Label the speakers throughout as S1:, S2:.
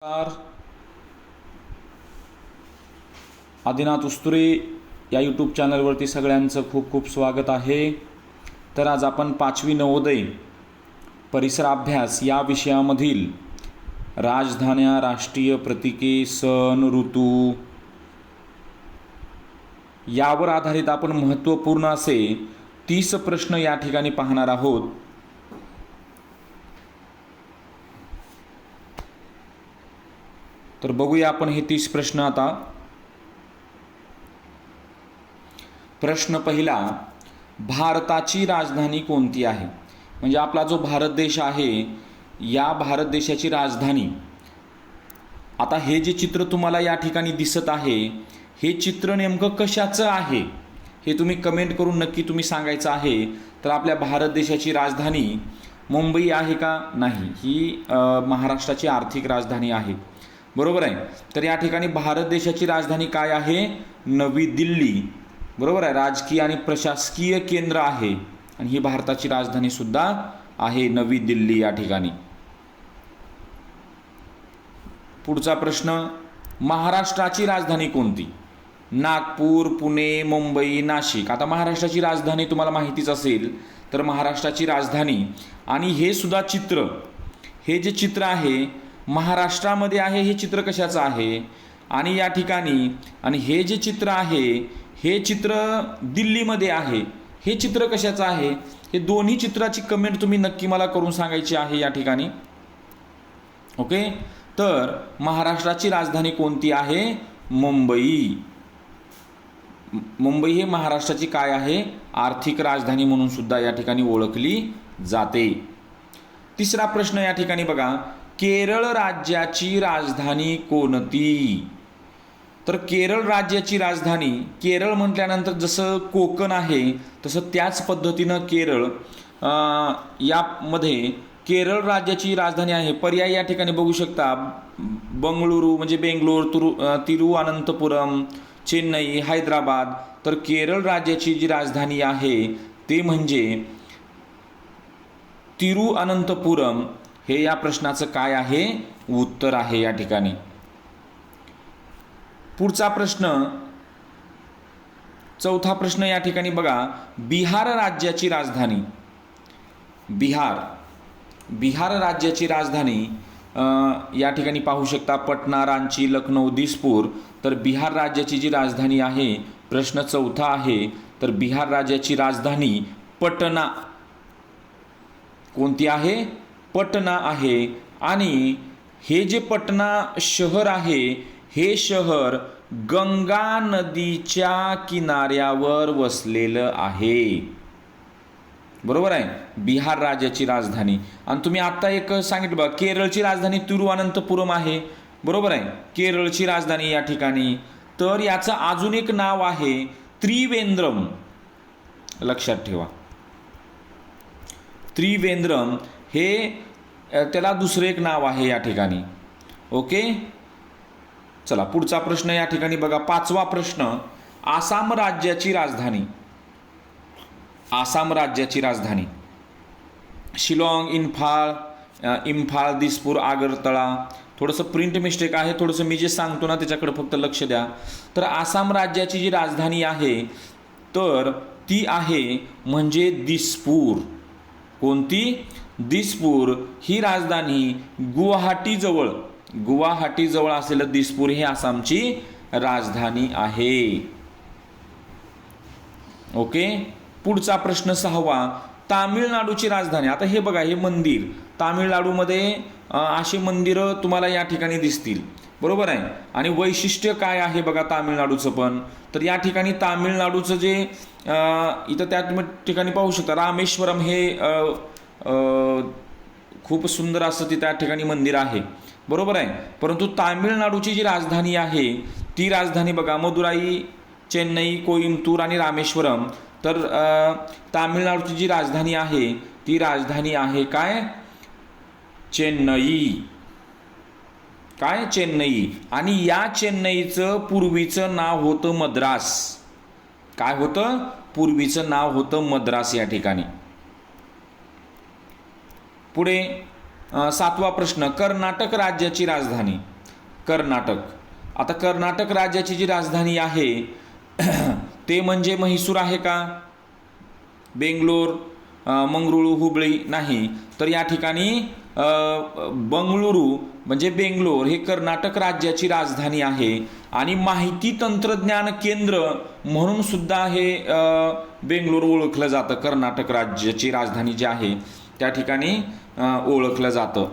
S1: नमस्कार. आदिनाथ उस्तुरे या यूट्यूब चॅनलवरती सगळ्यांचं खूप खूप स्वागत आहे. तर आज आपण 5वी नवोदय परिसर अभ्यास या विषयामधील राजधान्या, राष्ट्रीय प्रतीके, सण, ऋतू यावर आधारित आपण महत्त्वपूर्ण असे 30 प्रश्न या ठिकाणी पाहणार आहोत. तर बघूया आपण हे 30 प्रश्न आता. प्रश्न पहिला, भारताची राजधानी कोणती आहे? म्हणजे आपला जो भारत देश आहे या भारत देशाची राजधानी. आता हे जे चित्र तुम्हाला या ठिकाणी दिसत आहे हे चित्र नेमकं कशाचं आहे हे तुम्ही कमेंट करून नक्की तुम्ही सांगायचं आहे. तर आपल्या भारत देशाची राजधानी मुंबई आहे का? नाही, ही महाराष्ट्राची आर्थिक राजधानी आहे. बरोबर आहे. तर या ठिकाणी भारत देशाची राजधानी काय आहे? नवी दिल्ली. बरोबर आहे. राजकीय आणि प्रशासकीय केंद्र आहे आणि ही भारताची राजधानी सुद्धा आहे, नवी दिल्ली या ठिकाणी. पुढचा प्रश्न, महाराष्ट्राची राजधानी कोणती? नागपूर, पुणे, मुंबई, नाशिक. आता महाराष्ट्राची राजधानी तुम्हाला माहितीच असेल. तर महाराष्ट्राची राजधानी आणि हे सुद्धा चित्र, हे जे चित्र आहे महाराष्ट्रामध्ये आहे. हे चित्र कशाचं आहे? आणि या ठिकाणी आणि हे जे चित्र आहे हे चित्र दिल्लीमध्ये आहे. हे चित्र कशाचं आहे? हे दोन्ही चित्राची कमेंट तुम्ही नक्की मला करून सांगायची आहे या ठिकाणी. ओके. तर महाराष्ट्राची राजधानी कोणती आहे? मुंबई. मुंबई हे महाराष्ट्राची काय आहे? आर्थिक राजधानी म्हणून सुद्धा या ठिकाणी ओळखली जाते. तिसरा प्रश्न या ठिकाणी बघा, केरळ राज्याची राजधानी कोणती? तर केरळ राज्याची राजधानी, केरळ म्हटल्यानंतर जसं कोकण आहे तसं त्याच पद्धतीनं केरळ यामध्ये केरळ राज्याची राजधानी आहे. पर्याय या ठिकाणी बघू शकता, बंगळुरू म्हणजे बेंगलोर, तिरुअनंतपुरम, चेन्नई, हैदराबाद. तर केरळ राज्याची जी राजधानी आहे ते म्हणजे तिरुअनंतपुरम. हे या प्रश्नाचं काय आहे? उत्तर आहे या ठिकाणी. पुढचा प्रश्न, चौथा प्रश्न या ठिकाणी बघा, बिहार राज्याची राजधानी. बिहार राज्याची राजधानी या ठिकाणी पाहू शकता, पटना, रांची, लखनौ, दिसपूर. तर बिहार राज्याची जी राजधानी आहे, प्रश्न चौथा आहे. तर बिहार राज्याची राजधानी पटना. कोणती आहे? पटना आहे. आणि हे जे पटना शहर आहे हे शहर गंगा नदीच्या किनाऱ्यावर वसलेलं आहे. बरोबर आहे. बिहार राज्याची राजधानी. आणि तुम्ही आता एक सांगितलं बघा, केरळची राजधानी तिरुअनंतपुरम आहे. बरोबर आहे. केरळची राजधानी या ठिकाणी. तर याचं अजून एक नाव आहे त्रिवेंद्रम. लक्षात ठेवा, त्रिवेंद्रम हे त्याला दुसरं एक नाव आहे या ठिकाणी. ओके. चला पुढचा प्रश्न या ठिकाणी बघा, पाचवा प्रश्न, आसाम राज्याची राजधानी. आसाम राज्याची राजधानी शिलाँग, इम्फाळ, दिसपूर, आगरतळा. थोडंसं प्रिंट मिस्टेक आहे, थोडंसं मी जे सांगतो ना त्याच्याकडे फक्त लक्ष द्या. तर आसाम राज्याची जी राजधानी आहे तर ती आहे म्हणजे दिसपूर. कोणती? दिसपूर. ही राजधानी गुवाहाटीजवळ असलेलं दिसपूर हे आसामची राजधानी आहे. ओके. पुढचा प्रश्न सहावा, तामिळनाडूची राजधानी. आता हे बघा, हे मंदिर तामिळनाडूमध्ये अशी मंदिरं तुम्हाला या ठिकाणी दिसतील. बरोबर आहे. आणि वैशिष्ट्य काय आहे बघा तामिळनाडूचं पण. तर या ठिकाणी तामिळनाडूचं जे इथं त्या ठिकाणी पाहू शकता, रामेश्वरम हे खूप सुंदर असं त्या ठिकाणी मंदिर आहे. बरोबर आहे. परंतु तामिळनाडूची जी राजधानी आहे ती राजधानी बघा, मदुराई, चेन्नई, कोइंबतूर आणि रामेश्वरम. तर तामिळनाडूची जी राजधानी आहे ती राजधानी आहे काय? चेन्नई. काय? चेन्नई. आणि या चेन्नईचं पूर्वीचं नाव होतं मद्रास. काय होतं? पूर्वीचं नाव होतं मद्रास या ठिकाणी. पुढे सातवा प्रश्न, कर्नाटक राज्याची राजधानी. कर्नाटक. आता कर्नाटक राज्याची जी राजधानी आहे ते म्हणजे म्हैसूर आहे का, बेंगलोर, मंगळुरू, हुबळी नाही, तर या ठिकाणी बंगळुरू म्हणजे बेंगलोर हे कर्नाटक राज्याची राजधानी आहे. आणि माहिती तंत्रज्ञान केंद्र म्हणून सुद्धा हे बेंगलोर ओळखलं जातं. कर्नाटक राज्याची राजधानी जी आहे त्या ठिकाणी ओळखलं जातं.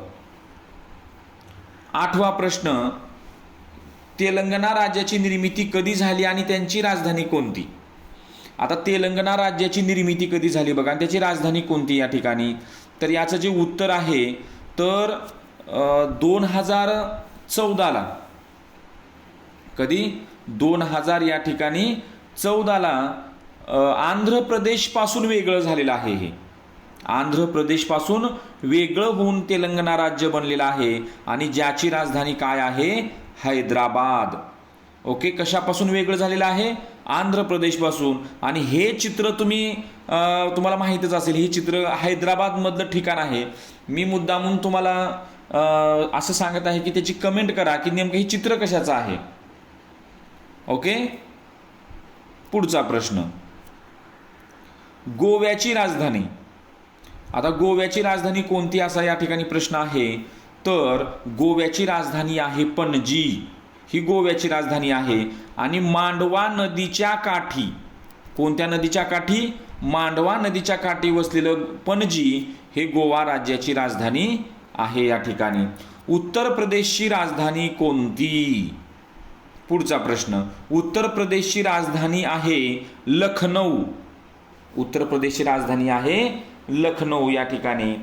S1: 8वा प्रश्न, तेलंगणा राज्याची निर्मिती कधी झाली आणि त्यांची राजधानी कोणती? आता तेलंगणा राज्याची निर्मिती कधी झाली बघा, आणि त्याची राजधानी कोणती या ठिकाणी? तर याचं जे उत्तर आहे तर 2014ला. कधी? 2000 या ठिकाणी 14ला आंध्र प्रदेशपासून वेगळं झालेलं आहे. हे आंध्र प्रदेशपासून वेगळं होऊन तेलंगणा राज्य बनलेलं आहे आणि ज्याची राजधानी काय आहे? हैदराबाद. ओके, कशापासून वेगळं झालेलं आहे? आंध्र प्रदेशपासून. आणि हे चित्र तुम्हाला माहीतच असेल, हे चित्र हैदराबादमधलं ठिकाण आहे. मी मुद्दामून तुम्हाला असं सांगत आहे की त्याची कमेंट करा की नेमकं हे चित्र कशाचं आहे. ओके, पुढचा प्रश्न, गोव्याची राजधानी. आता गोव्याची राजधानी कोणती असा या ठिकाणी प्रश्न आहे. तर गोव्याची राजधानी आहे पणजी. ही गोव्याची राजधानी आहे. आणि मांडवा नदीच्या काठी, कोणत्या नदीच्या काठी? मांडवा नदीच्या काठी वसलेलं पणजी हे गोवा राज्याची राजधानी आहे या ठिकाणी. उत्तर प्रदेशची राजधानी कोणती? पुढचा प्रश्न, उत्तर प्रदेशची राजधानी आहे लखनौ. उत्तर प्रदेशची राजधानी आहे लखनौ या ठिकाणी.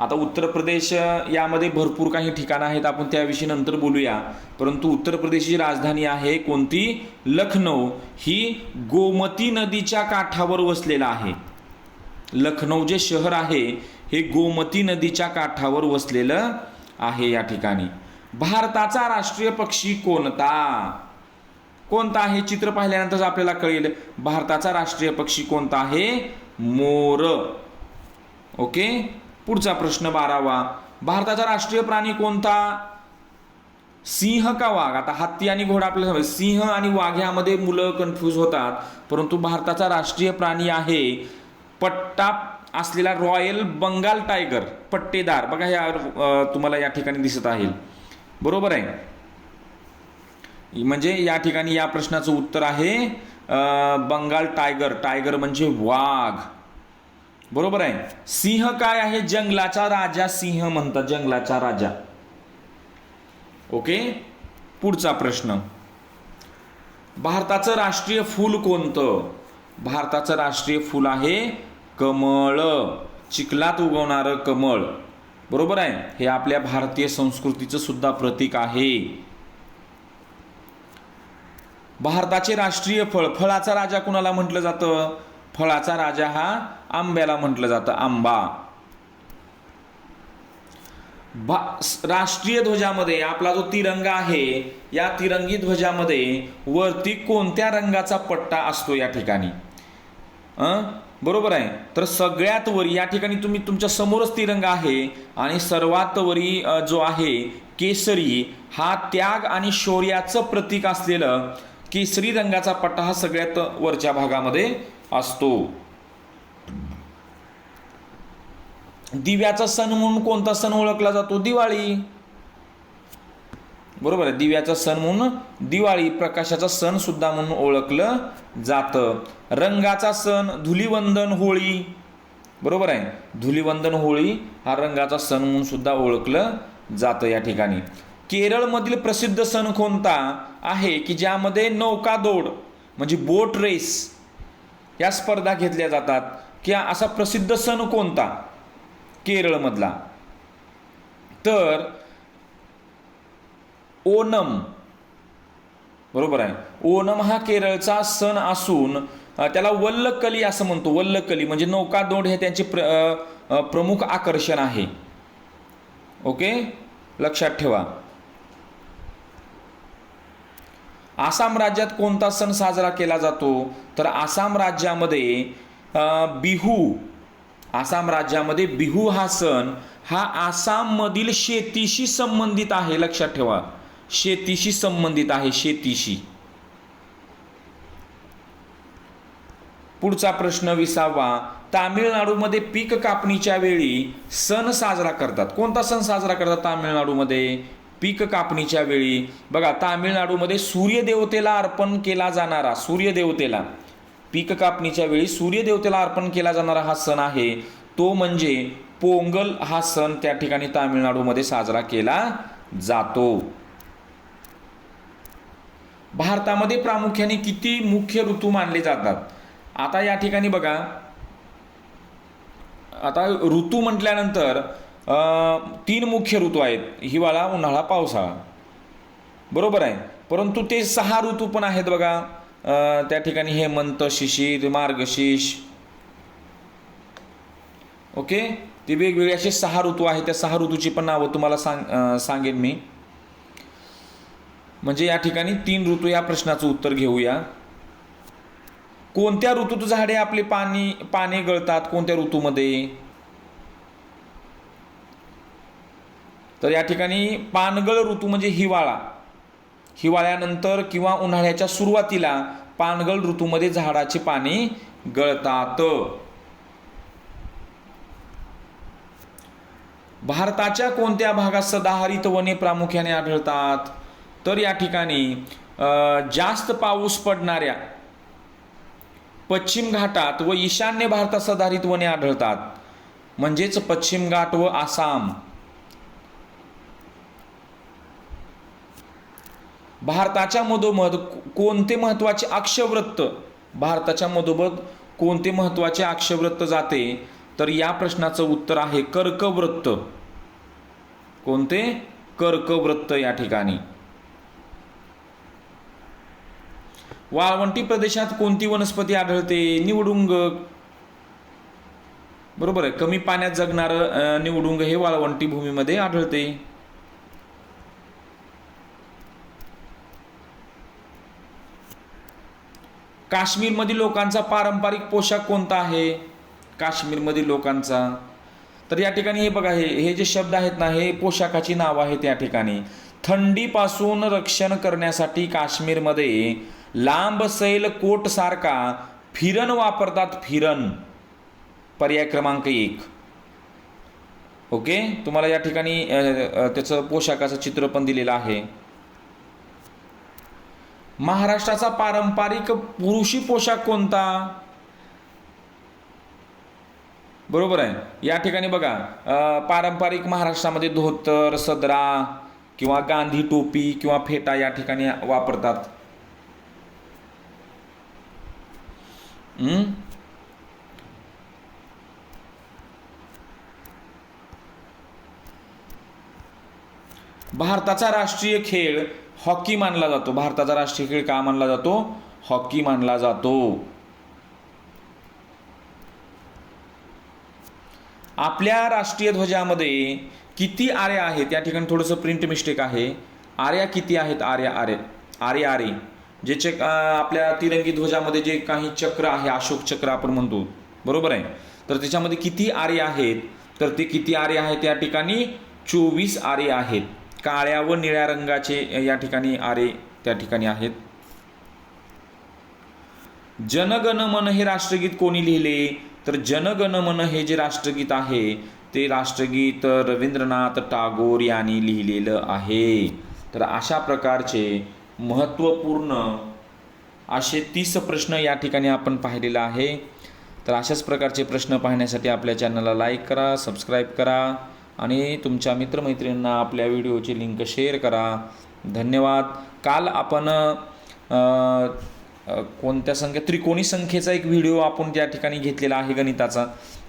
S1: आता उत्तर प्रदेश यामध्ये भरपूर काही ठिकाणं आहेत, आपण त्याविषयी नंतर बोलूया. परंतु उत्तर प्रदेशची राजधानी आहे कोणती? लखनौ. ही गोमती नदीच्या काठावर वसलेलं आहे. लखनौ जे शहर आहे हे गोमती नदीच्या काठावर वसलेलं आहे या ठिकाणी. भारताचा राष्ट्रीय पक्षी कोणता? कोणता आहे? चित्र पाहिल्यानंतर आपल्याला कळेल भारताचा राष्ट्रीय पक्षी कोणता आहे. मोर. ओके, पुढचा प्रश्न 12वा, भारताचा राष्ट्रीय प्राणी कोणता? सिंह का वाघ? आता हत्ती आणि घोडा आपल्याला, सिंह आणि वाघ यामध्ये मुलं कन्फ्यूज होतात. परंतु भारताचा राष्ट्रीय प्राणी आहे पट्टा असलेला रॉयल बंगाल टायगर, पट्टेदार. बघा या तुम्हाला या ठिकाणी दिसत आहे. बरोबर आहे. म्हणजे या ठिकाणी या प्रश्नाचं उत्तर आहे बंगाल टायगर. टायगर म्हणजे वाघ. बरोबर आहे. सिंह काय आहे? जंगलाचा राजा सिंह म्हणतात, जंगलाचा राजा. ओके, पुढचा प्रश्न, भारताचं राष्ट्रीय फूल कोणतं? भारताचं राष्ट्रीय फूल आहे कमळ. चिखलात उगवणारं कमळ. बरोबर आहे. हे आपल्या भारतीय संस्कृतीचं सुद्धा प्रतीक आहे. भारताचे राष्ट्रीय फळ, फळाचा राजा कुणाला म्हटलं जातं? फळाचा राजा हा आंब्याला म्हटलं जातं, आंबा. राष्ट्रीय ध्वजामध्ये आपला जो तिरंगा आहे, या तिरंगी ध्वजामध्ये वरती कोणत्या रंगाचा पट्टा असतो या ठिकाणी? बरोबर आहे. तर सगळ्यात वरी या ठिकाणी तुमच्या समोरच तिरंगा आहे आणि सर्वात वरी जो आहे केसरी, हा त्याग आणि शौर्याचं प्रतीक असलेलं केसरी रंगाचा पट्टा हा सगळ्यात वरच्या भागामध्ये असतो. दिव्याचा सण म्हणून कोणता सण ओळखला जातो? दिवाळी. बरोबर आहे. दिव्याचा सण म्हणून दिवाळी, प्रकाशाचा सण सुद्धा म्हणून ओळखलं जातं. रंगाचा सण धुलिवंदन, होळी. बरोबर आहे. धुलिवंदन, होळी हा रंगाचा सण म्हणून सुद्धा ओळखलं जातं या ठिकाणी. केरळमधील प्रसिद्ध सण कोणता आहे की ज्यामध्ये नौकादौड म्हणजे बोट रेस या स्पर्धा घेतल्या जातात? की असा प्रसिद्ध सण कोणता केरळमधला? तर ओणम. बरोबर आहे. ओणम हा केरळचा सण असून त्याला वल्लकली असं म्हणतो. वल्लकली म्हणजे नौकादौड हे त्यांचे प्रमुख आकर्षण आहे. ओके, लक्षात ठेवा. आसाम राज्यात कोणता सण साजरा केला जातो? तर आसाम राज्यामध्ये बिहू. आसाम राज्यामध्ये बिहू हा सण हा आसाममधील शेतीशी संबंधित आहे. लक्षात ठेवा, शेतीशी संबंधित आहे, शेतीशी. पुढचा प्रश्न 20वा. तामिळनाडूमध्ये पीक कापणीच्या वेळी सण साजरा करतात. कोणता सण साजरा करतात तामिळनाडूमध्ये पीक कापणीच्या वेळी? बघा, तामिळनाडूमध्ये सूर्यदेवतेला अर्पण केला जाणारा, सूर्यदेवतेला पीक कापणीच्या वेळी सूर्यदेवतेला अर्पण केला जाणारा हा सण आहे तो म्हणजे पोंगल. हा सण त्या ठिकाणी तामिळनाडूमध्ये साजरा केला जातो. भारतामध्ये प्रामुख्याने किती मुख्य ऋतू मानले जातात? आता या ठिकाणी बघा, आता ऋतू म्हटल्यानंतर 3 मुख्य ऋतू आहेत, हिवाळा, उन्हाळा, पावसाळा. बरोबर आहे. परंतु ते 6 ऋतू पण आहेत बघा. त्या ठिकाणी हेमंत, शिशिर, मार्गशीर्ष. ओके, ते वेगवेगळे असे 6 ऋतू आहेत. त्या 6 ऋतूची पण नावं तुम्हाला सांगेन मी. म्हणजे या ठिकाणी 3 ऋतू या प्रश्नाचं उत्तर घेऊया. कोणत्या ऋतूत झाडे आपले पाने गळतात? कोणत्या ऋतूमध्ये? तर या ठिकाणी पानगळ ऋतू म्हणजे हिवाळा. हिवाळ्यानंतर किंवा उन्हाळ्याच्या सुरुवातीला पानगळ ऋतूमध्ये झाडाची पाने गळतात. भारताच्या कोणत्या भागात सदाहरित वने प्रामुख्याने आढळतात? तर या ठिकाणी जास्त पाऊस पडणाऱ्या पश्चिम घाटात व ईशान्य भारतात सदाहरित वने आढळतात. म्हणजेच पश्चिम घाट व आसाम. भारताच्या मधोमध कोणते महत्वाचे अक्षवृत्त, भारताच्या मधोमध कोणते महत्वाचे अक्षवृत्त जाते? तर या प्रश्नाचं उत्तर आहे कर्कवृत्त. कोणते? कर्कवृत्त या ठिकाणी. वाळवंटी प्रदेशात कोणती वनस्पती आढळते? निवडुंग. बरोबर आहे. कमी पाण्यात जगणारं निवडुंग हे वाळवंटी भूमीमध्ये आढळते. काश्मीरमधील लोकांचा पारंपरिक पोशाख कोणता आहे? काश्मीरमधील लोकांचा, तर या ठिकाणी हे बघा, हे जे शब्द आहेत ना, हे पोशाखाची नावं आहेत. या ठिकाणी थंडीपासून रक्षण करण्यासाठी काश्मीरमध्ये लांब सैल कोट सारखा फिरन वापरतात. फिरन, पर्याय क्रमांक 1. ओके, तुम्हाला या ठिकाणी त्याचं पोशाखाचं चित्र पण दिलेलं आहे. महाराष्ट्राचा पारंपरिक पुरुषी पोशाख कोणता? बरोबर आहे. या ठिकाणी बघा, पारंपरिक महाराष्ट्रामध्ये धोतर, सदरा किंवा गांधी टोपी किंवा फेटा या ठिकाणी वापरतात. भारताचा राष्ट्रीय खेळ हॉकी मानला जातो. भारताचा राष्ट्रीय खेळ का मानला जातो? हॉकी मानला जातो. आपल्या राष्ट्रीय ध्वजामध्ये किती आर्या आहेत? या ठिकाणी थोडंसं प्रिंट मिस्टेक आहे. आर्या किती आहेत? आर्या जे आपल्या तिरंगी ध्वजामध्ये जे काही चक्र आहे, अशोक चक्र आपण म्हणतो, बरोबर आहे. तर त्याच्यामध्ये किती आर्या आहेत? तर ते किती आर्या आहेत? या ठिकाणी 24 आर्या आहेत. काळ्या व निळ्या रंगाचे या ठिकाणी आरे त्या ठिकाणी आहेत. जनगण मन हे राष्ट्रगीत कोणी लिहिले? तर जनगण मन हे जे राष्ट्रगीत आहे ते राष्ट्रगीत रवींद्रनाथ टागोर यांनी लिहिलेलं आहे. तर अशा प्रकारचे महत्त्वपूर्ण असे 30 प्रश्न या ठिकाणी आपण पाहिलेला आहे. तर अशाच प्रकारचे प्रश्न पाहण्यासाठी आपल्या चॅनलला लाईक करा, सबस्क्राईब करा आणि तुमच्या मित्रमैत्रिणींना आपल्या व्हिडिओची लिंक शेअर करा. धन्यवाद. काल आपण कोणत्या संख्या, त्रिकोणी संख्येचा एक व्हिडिओ आपण त्या ठिकाणी घेतलेला आहे.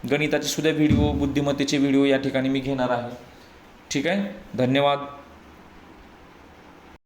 S1: गणिताचे सुद्धा व्हिडिओ, बुद्धिमत्तेचे व्हिडिओ या ठिकाणी मी घेणार आहे. ठीक आहे. धन्यवाद.